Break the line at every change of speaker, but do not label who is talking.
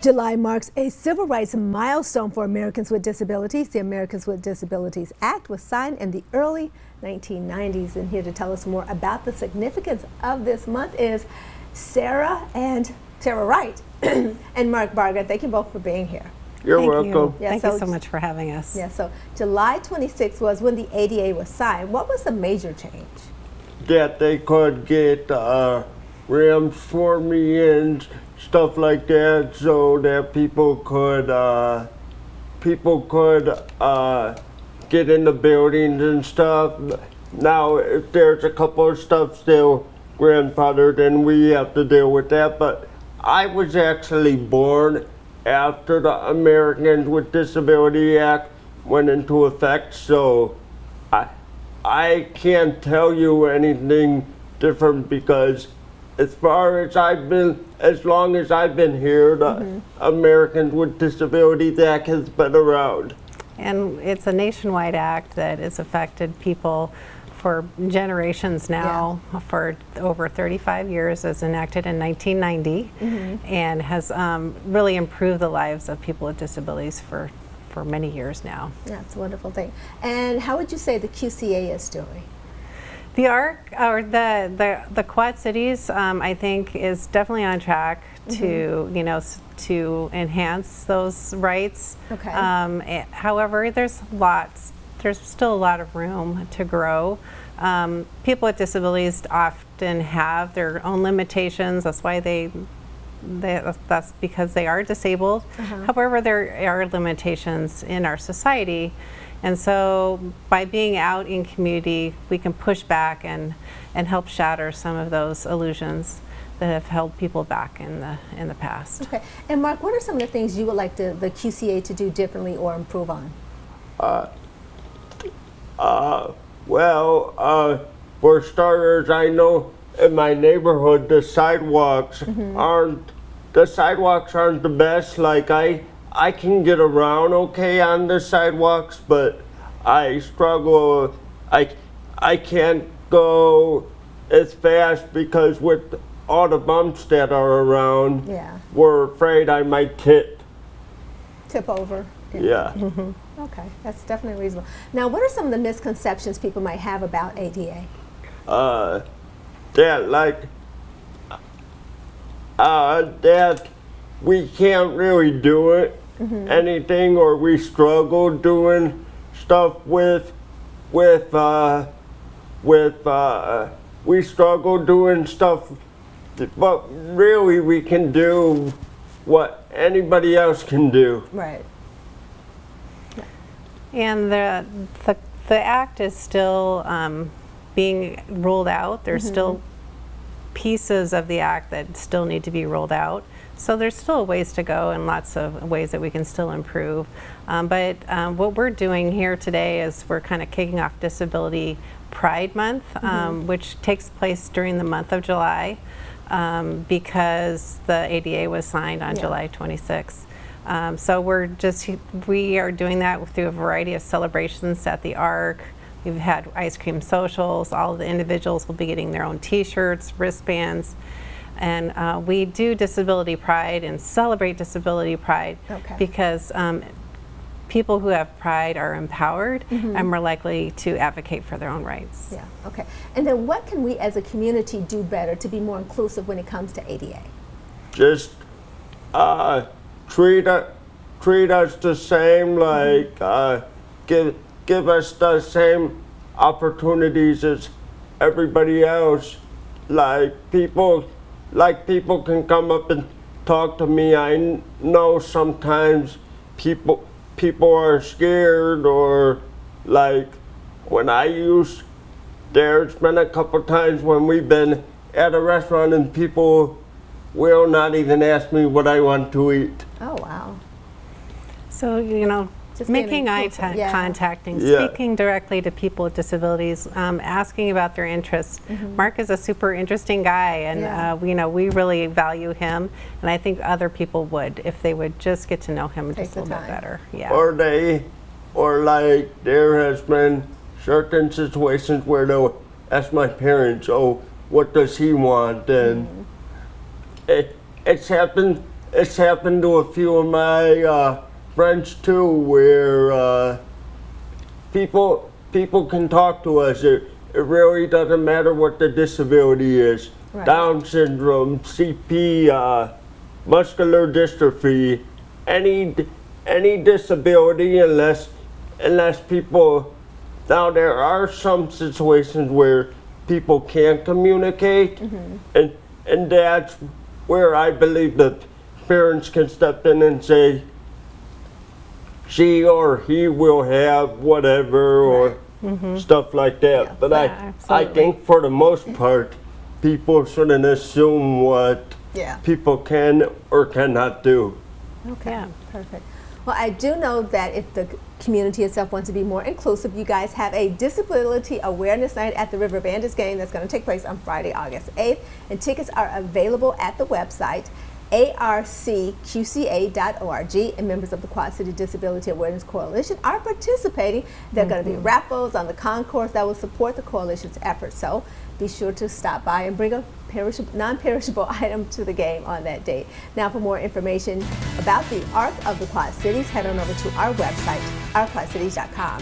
July marks a civil rights milestone for Americans with disabilities. The Americans with Disabilities Act was signed in the early 1990s. And here to tell us more about the significance of this month is Sarah Wright and Mark Barger. Thank you both for being here.
You're welcome.
Yeah, Thank you so much for having us.
Yeah, so July 26th was when the ADA was signed. What was the major change?
That they could get ramps for me and stuff like that, so that people could get in the buildings and stuff. Now, if there's a couple of stuff still grandfathered, then we have to deal with that. But I was actually born after the Americans with Disability Act went into effect, so I can't tell you anything different because as long as I've been here, the Americans with Disabilities Act has been around.
And it's a nationwide act that has affected people for generations now, for over 35 years. It was enacted in 1990 and has really improved the lives of people with disabilities for many years now.
Yeah, it's a wonderful thing. And how would you say the QCA is doing?
The ARC, or the Quad Cities, I think is definitely on track to, to enhance those rights.
Okay.
However, there's still a lot of room to grow. People with disabilities often have their own limitations. That's why that's because they are disabled. However, there are limitations in our society. And so by being out in community, we can push back and help shatter some of those illusions that have held people back in the past.
Okay. And Mark, what are some of the things you would like the QCA to do differently or improve on?
Well, for starters, I know in my neighborhood the sidewalks aren't the best. Like I can get around okay on the sidewalks, but I struggle. I can't go as fast because with all the bumps that are around, we're afraid I might tip
over.
Yeah.
Okay, that's definitely reasonable. Now, what are some of the misconceptions people might have about ADA?
That we can't really do it anything, or we struggle doing stuff with we struggle doing stuff, but really we can do what anybody else can do.
Right.
And the act is still being rolled out. There's still pieces of the act that still need to be rolled out. So there's still ways to go and lots of ways that we can still improve. But what we're doing here today is we're kind of kicking off Disability Pride Month, which takes place during the month of July because the ADA was signed on July 26th. So we are doing that through a variety of celebrations at the ARC. We've had ice cream socials. All of the individuals will be getting their own t-shirts, wristbands. And we do Disability Pride and celebrate Disability Pride because people who have pride are empowered and more likely to advocate for their own rights.
Yeah, okay. And then what can we as a community do better to be more inclusive when it comes to ADA?
Just treat us the same, like give us the same opportunities as everybody else. Like people can come up and talk to me. I know sometimes people are scared, or like there's been a couple times when we've been at a restaurant and people will not even ask me what I want to eat.
Oh, wow.
So, just making eye contacting, speaking directly to people with disabilities, asking about their interests. Mark is a super interesting guy, and we really value him, and I think other people would if they would just get to know him just a little bit better. Yeah.
Or like there has been certain situations where they'll ask my parents, "Oh, what does he want?" And it's happened it's happened to a few of my friends too, where people can talk to us. It really doesn't matter what the disability is.
Right.
Down syndrome, CP, muscular dystrophy, any disability, unless people. Now there are some situations where people can't communicate, and that's where I believe that parents can step in and say, she or he will have whatever, or stuff like that.
Yeah.
But
Yeah,
I
absolutely.
think for the most part, people shouldn't assume what
Yeah.
people can or cannot do.
Okay,
Yeah.
perfect. Well, I do know that if the community itself wants to be more inclusive, you guys have a Disability Awareness Night at the River Bandits game that's going to take place on Friday, August 8th, and tickets are available at the website arcqca.org, and members of the Quad City Disability Awareness Coalition are participating. There are going to be raffles on the concourse that will support the coalition's efforts, so be sure to stop by and bring a non-perishable item to the game on that date. Now, for more information about the Arc of the Quad Cities, head on over to our website, ourquadcities.com.